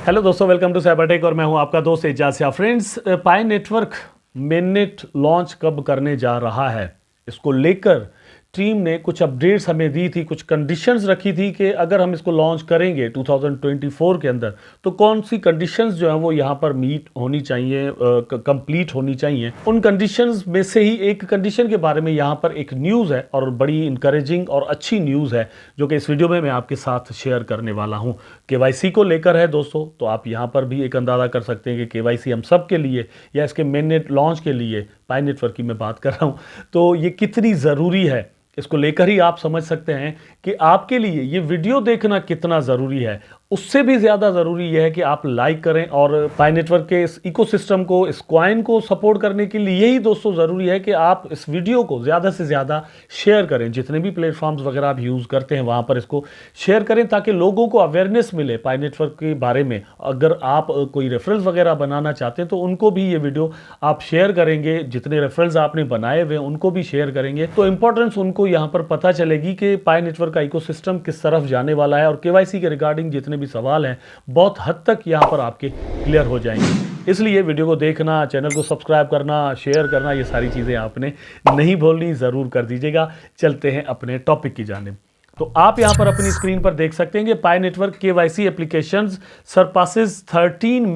Hello दोस्तों, welcome to Cybertech और मैं हूं आपका दोस्त एजाज। फ्रेंड्स, पाई नेटवर्क मेननेट लॉन्च कब करने जा रहा है, इसको लेकर टीम ने कुछ अपडेट्स हमें दी थी, कुछ कंडीशंस रखी थी कि अगर हम इसको लॉन्च करेंगे 2024 के अंदर तो कौन सी कंडीशंस जो है वो यहाँ पर मीट होनी चाहिए, कंप्लीट होनी चाहिए। उन कंडीशंस में से ही एक कंडीशन के बारे में यहाँ पर एक न्यूज़ है और बड़ी इंकरेजिंग और अच्छी न्यूज़ है जो कि इस वीडियो में मैं आपके साथ शेयर करने वाला हूँ। केवाईसी को लेकर है दोस्तों, तो आप यहाँ पर भी एक अंदाज़ा कर सकते हैं कि केवाईसी हम सब के लिए या इसके मेननेट लॉन्च के लिए, पाई नेटवर्क की मैं बात कर रहा हूँ, तो ये कितनी ज़रूरी है इसको लेकर ही आप समझ सकते हैं कि आपके लिए ये वीडियो देखना कितना ज़रूरी है। उससे भी ज़्यादा ज़रूरी यह है कि आप लाइक करें और पाई नेटवर्क के इस इकोसिस्टम को, इस कॉइन को सपोर्ट करने के लिए यही दोस्तों ज़रूरी है कि आप इस वीडियो को ज़्यादा से ज़्यादा शेयर करें। जितने भी प्लेटफॉर्म्स वगैरह आप यूज़ करते हैं वहाँ पर इसको शेयर करें ताकि लोगों को अवेयरनेस मिले पाई नेटवर्क के बारे में। अगर आप कोई रेफरल्स वगैरह बनाना चाहते हैं तो उनको भी ये वीडियो आप शेयर करेंगे, जितने रेफरल्स आपने बनाए हुए उनको भी शेयर करेंगे तो इंपॉर्टेंस उनको यहाँ पर पता चलेगी कि पाई नेटवर्क का इकोसिस्टम किस तरफ जाने वाला है और केवाईसी के रिगार्डिंग जितने भी सवाल हैं बहुत हद तक यहाँ पर आपके क्लियर हो जाएंगे। इसलिए वीडियो को देखना, चैनल को सब्सक्राइब करना, शेयर करना, ये सारी चीज़ें आपने नहीं भूलनी, ज़रूर कर दीजिएगा। चलते हैं अपने टॉपिक की जानिब। तो आप यहां पर अपनी स्क्रीन पर देख सकते हैं कि Pi network KYC applications surpasses 32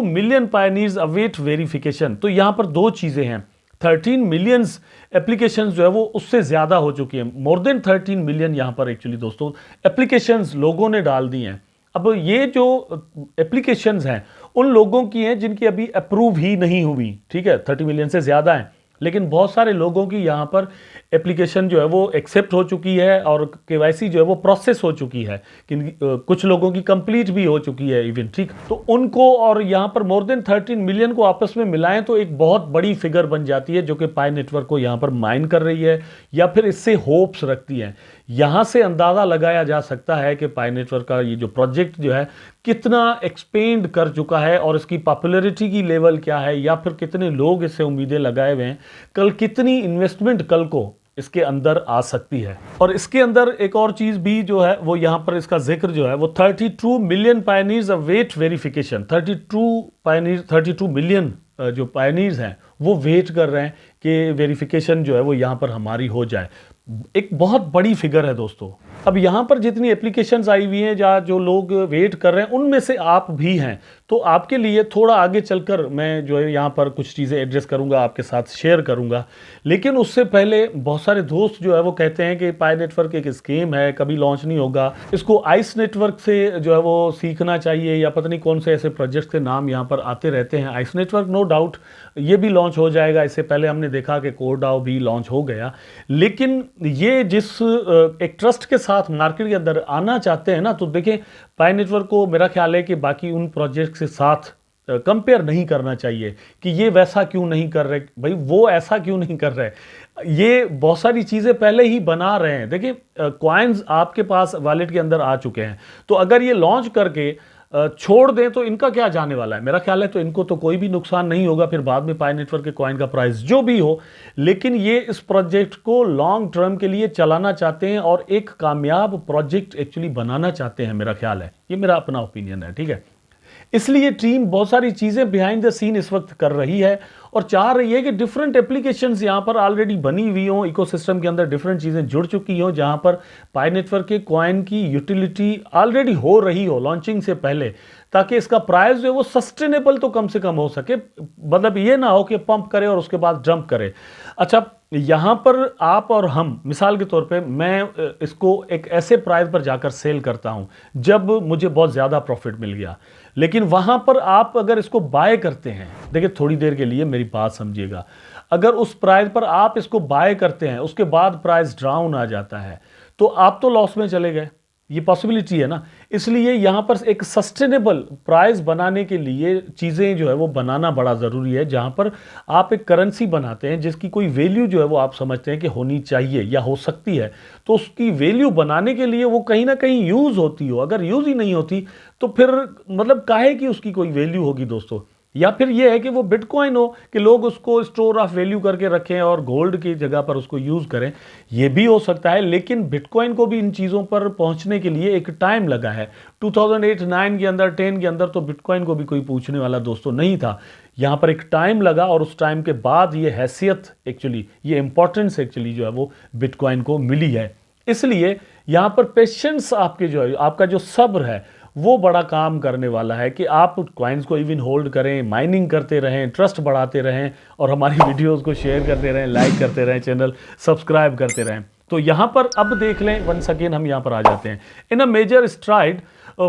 million pioneers await verification. तो यहां पर दो चीजें हैं, 13 मिलियंस एप्लीकेशंस जो है वो उससे ज़्यादा हो चुकी है। मोर देन 13 मिलियन यहाँ पर एक्चुअली दोस्तों एप्लीकेशंस लोगों ने डाल दी हैं। अब ये जो एप्लीकेशंस हैं उन लोगों की हैं जिनकी अभी अप्रूव ही नहीं हुई, ठीक है, 30 मिलियन से ज़्यादा हैं, लेकिन बहुत सारे लोगों की यहाँ पर एप्लीकेशन जो है वो एक्सेप्ट हो चुकी है और केवाईसी जो है वो प्रोसेस हो चुकी है। कुछ लोगों की कंप्लीट भी हो चुकी है इवन, ठीक। तो उनको और यहाँ पर मोर देन 13 मिलियन को आपस में मिलाएं तो एक बहुत बड़ी फिगर बन जाती है जो कि पाई नेटवर्क को यहाँ पर माइन कर रही है या फिर इससे होप्स रखती है। यहाँ से अंदाज़ा लगाया जा सकता है कि पाई नेटवर्क का ये जो प्रोजेक्ट जो है कितना एक्सपेंड कर चुका है और इसकी पॉपुलैरिटी की लेवल क्या है या फिर कितने लोग इससे उम्मीदें लगाए हुए हैं, कल कितनी इन्वेस्टमेंट कल को इसके अंदर आ सकती है। और इसके अंदर एक और चीज भी जो है वो यहाँ पर इसका जिक्र जो है वो 32 million pioneers await verification. 32 million जो पायनियर्स हैं वो वेट कर रहे हैं कि वेरिफिकेशन जो है वो यहाँ पर हमारी हो जाए। एक बहुत बड़ी फिगर है दोस्तों। अब यहाँ पर जितनी एप्लीकेशंस आई हुई हैं या जो लोग वेट कर रहे हैं उनमें से आप भी हैं, तो आपके लिए थोड़ा आगे चलकर मैं जो है यहाँ पर कुछ चीज़ें एड्रेस करूँगा, आपके साथ शेयर करूँगा। लेकिन उससे पहले बहुत सारे दोस्त जो है वो कहते हैं कि पाई नेटवर्क एक स्कीम है, कभी लॉन्च नहीं होगा, इसको आइस नेटवर्क से जो है वो सीखना चाहिए या पता नहीं कौन से ऐसे प्रोजेक्ट के नाम यहाँ पर आते रहते हैं। आइस नेटवर्क नो डाउट ये भी लॉन्च हो जाएगा, इससे पहले हमने देखा कि कोरडाओ भी लॉन्च हो गया। लेकिन ये जिस एक ट्रस्ट के साथ मार्केट के अंदर आना चाहते हैं ना, तो देखिए पाई नेटवर्क को मेरा ख्याल है कि बाकी उन प्रोजेक्ट के साथ कंपेयर नहीं करना चाहिए कि ये वैसा क्यों नहीं कर रहे, भाई वो ऐसा क्यों नहीं कर रहे। ये बहुत सारी चीज़ें पहले ही बना रहे हैं। देखिए कॉइन्स आपके पास वॉलेट के अंदर आ चुके हैं, तो अगर ये लॉन्च करके छोड़ दें तो इनका क्या जाने वाला है। मेरा ख्याल है तो इनको तो कोई भी नुकसान नहीं होगा, फिर बाद में पाई नेटवर्क के कॉइन का प्राइस जो भी हो, लेकिन ये इस प्रोजेक्ट को लॉन्ग टर्म के लिए चलाना चाहते हैं और एक कामयाब प्रोजेक्ट एक्चुअली बनाना चाहते हैं। मेरा ख्याल है, ये मेरा अपना ओपिनियन है, ठीक है। इसलिए टीम बहुत सारी चीज़ें बिहाइंड द सीन इस वक्त कर रही है और चाह रही है कि डिफरेंट एप्लीकेशंस यहाँ पर ऑलरेडी बनी हुई हों, इकोसिस्टम के अंदर डिफरेंट चीज़ें जुड़ चुकी हों, जहाँ पर पाई नेटवर्क के कॉइन की यूटिलिटी ऑलरेडी हो रही हो लॉन्चिंग से पहले, ताकि इसका प्राइस जो है वो सस्टेनेबल तो कम से कम हो सके। मतलब ये ना हो कि पंप करे और उसके बाद जंप करे। अच्छा, यहाँ पर आप और हम मिसाल के तौर पे मैं इसको एक ऐसे प्राइस पर जाकर सेल करता हूँ जब मुझे बहुत ज़्यादा प्रॉफिट मिल गया, लेकिन वहाँ पर आप अगर इसको बाय करते हैं, देखिए थोड़ी देर के लिए मेरी बात समझिएगा, अगर उस प्राइस पर आप इसको बाय करते हैं उसके बाद प्राइस डाउन आ जाता है तो आप तो लॉस में चले गए, ये पॉसिबिलिटी है ना। इसलिए यहाँ पर एक सस्टेनेबल प्राइस बनाने के लिए चीज़ें जो है वो बनाना बड़ा ज़रूरी है, जहाँ पर आप एक करेंसी बनाते हैं जिसकी कोई वैल्यू जो है वो आप समझते हैं कि होनी चाहिए या हो सकती है, तो उसकी वैल्यू बनाने के लिए वो कहीं ना कहीं यूज़ होती हो। अगर यूज़ ही नहीं होती तो फिर मतलब काहे कि उसकी कोई वैल्यू होगी दोस्तों। या फिर ये है कि वो बिटकॉइन हो कि लोग उसको स्टोर ऑफ वैल्यू करके रखें और गोल्ड की जगह पर उसको यूज़ करें, ये भी हो सकता है। लेकिन बिटकॉइन को भी इन चीज़ों पर पहुंचने के लिए एक टाइम लगा है। 2008-9 के अंदर, 10 के अंदर तो बिटकॉइन को भी कोई पूछने वाला दोस्तों नहीं था। यहाँ पर एक टाइम लगा और उस टाइम के बाद ये हैसियत एक्चुअली, ये इंपॉर्टेंस एक्चुअली जो है वो बिटकॉइन को मिली है। इसलिए यहाँ पर पेशेंस आपके जो है, आपका जो सब्र है वो बड़ा काम करने वाला है कि आप कॉइन्स को इवन होल्ड करें, माइनिंग करते रहें, ट्रस्ट बढ़ाते रहें और हमारी वीडियोस को शेयर करते रहें, लाइक करते रहें, चैनल सब्सक्राइब करते रहें। तो यहाँ पर अब देख लें, वंस अगेन हम यहाँ पर आ जाते हैं। In a major stride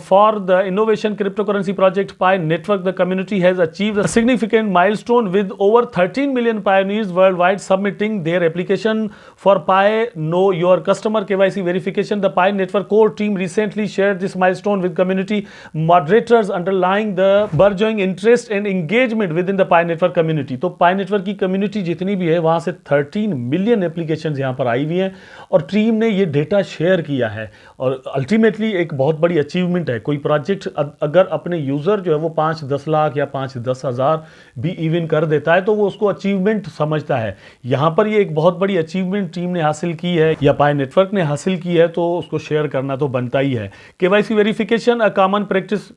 for the innovation cryptocurrency project Pi Network, the community has achieved a significant milestone with over 13 million pioneers worldwide submitting their application for Pi Know Your Customer KYC verification. The Pi Network core team recently shared this milestone with community moderators, underlying the burgeoning interest and engagement within the Pi Network community. तो Pi Network की community जितनी भी है वहाँ से 13 million applications यहाँ पर आई हुई हैं और टीम ने ये डेटा शेयर किया है और अल्टीमेटली एक बहुत बड़ी अचीवमेंट है। कोई प्रोजेक्ट अगर अपने यूजर जो है वो 5-10 लाख या 5-10 हज़ार भी इवन कर देता है तो वो उसको अचीवमेंट समझता है। यहाँ पर ये एक बहुत बड़ी अचीवमेंट टीम ने हासिल की है या पाई नेटवर्क ने हासिल की है, तो उसको शेयर करना तो बनता ही है। KYC verification a common practice,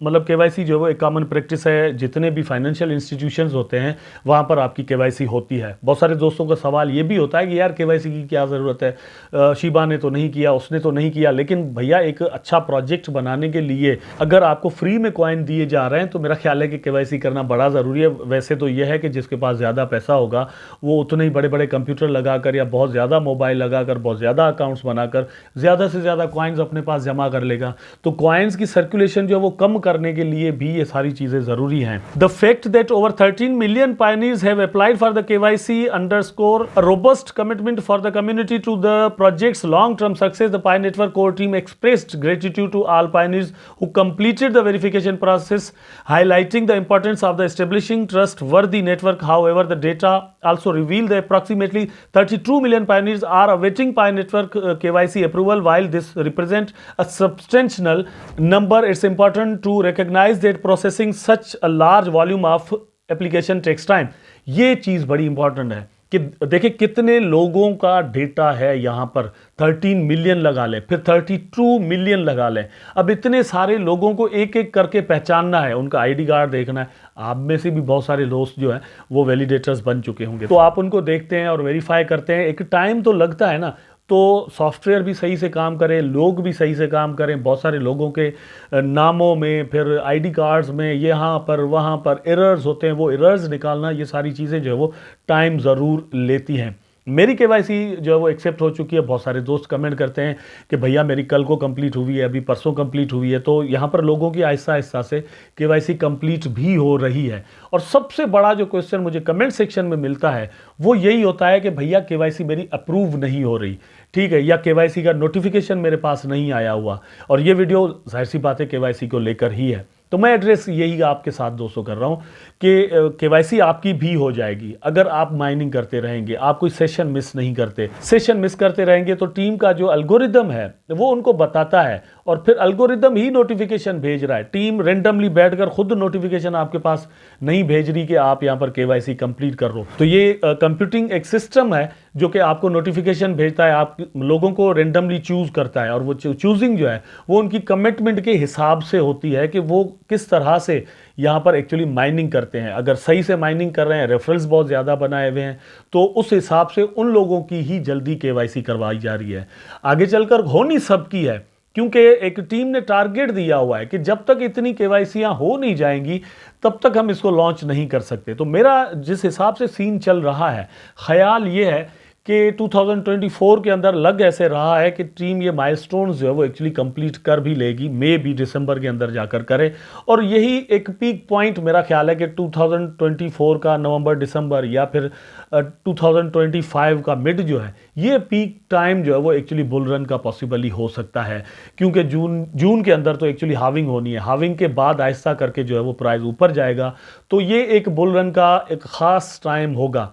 मतलब केवाईसी जो है वो एक कॉमन प्रैक्टिस है। जितने भी फाइनेंशियल इंस्टीट्यूशंस होते हैं वहाँ पर आपकी केवाईसी होती है। बहुत सारे दोस्तों का सवाल ये भी होता है कि यार केवाईसी की क्या ज़रूरत है, शिबा ने तो नहीं किया, उसने तो नहीं किया। लेकिन भैया एक अच्छा प्रोजेक्ट बनाने के लिए अगर आपको फ्री में कॉइन दिए जा रहे हैं तो मेरा ख्याल है कि केवाईसी करना बड़ा ज़रूरी है। वैसे तो यह है कि जिसके पास ज़्यादा पैसा होगा वो उतने ही बड़े बड़े कंप्यूटर लगाकर या बहुत ज़्यादा मोबाइल लगाकर, बहुत ज़्यादा अकाउंट्स बनाकर ज़्यादा से ज़्यादा कॉइन्स अपने पास जमा कर लेगा। तो कॉइन्स की सर्कुलेशन जो है वो कम करने के लिए भी ये सारी चीज़ें ज़रूरी हैं। The fact that over 13 million pioneers have applied for the KYC underscore a robust commitment for the community to the project's long-term success. The Pi Network core team expressed gratitude to all pioneers who completed the verification process, highlighting the importance of the establishing trustworthy network. However, the data also revealed that approximately 32 million pioneers are awaiting Pi Network KYC approval. While this represents a substantial number, it's important to recognize that processing such a large volume of application takes time. ये चीज़ बड़ी important है कि देखिए कितने लोगों का data है यहाँ पर। 13 मिलियन लगा लें, फिर 32 मिलियन लगा लें। अब इतने सारे लोगों को एक एक करके पहचानना है, उनका आईडी कार्ड देखना है। आप में से भी बहुत सारे दोस्त जो हैं वो वैलिडेटर्स बन चुके होंगे, तो आप उनको देखते हैं और वेरीफाई करते हैं। एक टाइम तो लगता है ना, तो सॉफ्टवेयर भी सही से काम करें, लोग भी सही से काम करें। बहुत सारे लोगों के नामों में, फिर आईडी कार्ड्स में यहाँ पर वहाँ पर एरर्स होते हैं, वो एरर्स निकालना, ये सारी चीज़ें जो है वो टाइम ज़रूर लेती हैं। मेरी केवाईसी जो है वो एक्सेप्ट हो चुकी है। बहुत सारे दोस्त कमेंट करते हैं कि भैया मेरी कल को कंप्लीट हुई है, अभी परसों कंप्लीट हुई है। तो यहाँ पर लोगों की आहिस्ता आहिस्ता से केवाईसी कंप्लीट भी हो रही है। और सबसे बड़ा जो क्वेश्चन मुझे कमेंट सेक्शन में मिलता है वो यही होता है कि भैया केवाईसी मेरी अप्रूव नहीं हो रही, ठीक है, या केवाईसी का नोटिफिकेशन मेरे पास नहीं आया हुआ। और ये वीडियो जाहिर सी बात है केवाईसी को लेकर ही है। तो मैं एड्रेस यही आपके साथ दोस्तों कर रहा हूं कि केवाईसी आपकी भी हो जाएगी अगर आप माइनिंग करते रहेंगे, आप कोई सेशन मिस नहीं करते। सेशन मिस करते रहेंगे तो टीम का जो एल्गोरिदम है वो उनको बताता है और फिर एल्गोरिदम ही नोटिफिकेशन भेज रहा है। टीम रेंडमली बैठकर खुद नोटिफिकेशन आपके पास नहीं भेज रही कि आप यहाँ पर केवाईसी कंप्लीट कर लो। तो ये कंप्यूटिंग एक सिस्टम है जो कि आपको नोटिफिकेशन भेजता है, आप लोगों को रेंडमली चूज करता है और वो चूजिंग जो है वो उनकी कमिटमेंट के हिसाब से होती है कि वो किस तरह से यहाँ पर एक्चुअली माइनिंग करते हैं। अगर सही से माइनिंग कर रहे हैं, रेफरेंस बहुत ज़्यादा बनाए हुए हैं, तो उस हिसाब से उन लोगों की ही जल्दी केवाईसी करवाई जा रही है। आगे चलकर होनी सबकी है, क्योंकि एक टीम ने टारगेट दिया हुआ है कि जब तक इतनी केवाईसियां हो नहीं जाएंगी तब तक हम इसको लॉन्च नहीं कर सकते। तो मेरा जिस हिसाब से सीन चल रहा है, ख्याल ये है कि 2024 के अंदर लग ऐसे रहा है कि टीम ये माइलस्टोन्स जो है वो एक्चुअली कंप्लीट कर भी लेगी, मे भी दिसंबर के अंदर जाकर करे। और यही एक पीक पॉइंट मेरा ख्याल है कि 2024 का नवंबर दिसंबर या फिर 2025 का मिड जो है, ये पीक टाइम जो है वो एक्चुअली बुल रन का पॉसिबली हो सकता है। क्योंकि जून के अंदर तो एक्चुअली हाविंग होनी है, हाविंग के बाद आहिस्ता करके जो है वो प्राइस ऊपर जाएगा। तो ये एक बुल रन का एक ख़ास टाइम होगा।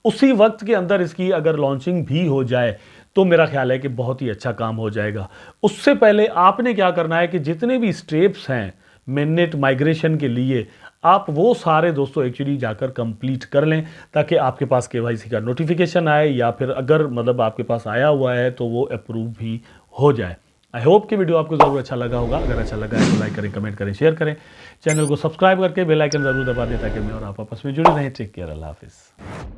उसी वक्त के अंदर इसकी अगर लॉन्चिंग भी हो जाए तो मेरा ख्याल है कि बहुत ही अच्छा काम हो जाएगा। उससे पहले आपने क्या करना है कि जितने भी स्टेप्स हैं मेननेट माइग्रेशन के लिए, आप वो सारे दोस्तों एक्चुअली जाकर कंप्लीट कर लें, ताकि आपके पास केवाईसी का नोटिफिकेशन आए, या फिर अगर मतलब आपके पास आया हुआ है तो वो अप्रूव भी हो जाए। आई होप कि वीडियो आपको ज़रूर अच्छा लगा होगा। अगर अच्छा लगा है तो लाइक करें, कमेंट करें, शेयर करें, चैनल को सब्सक्राइब करके बेल आइकन ज़रूर दबा दें ताकि मैं और आप आपस में जुड़े रहें। टेक केयर, अल्लाह हाफिज़।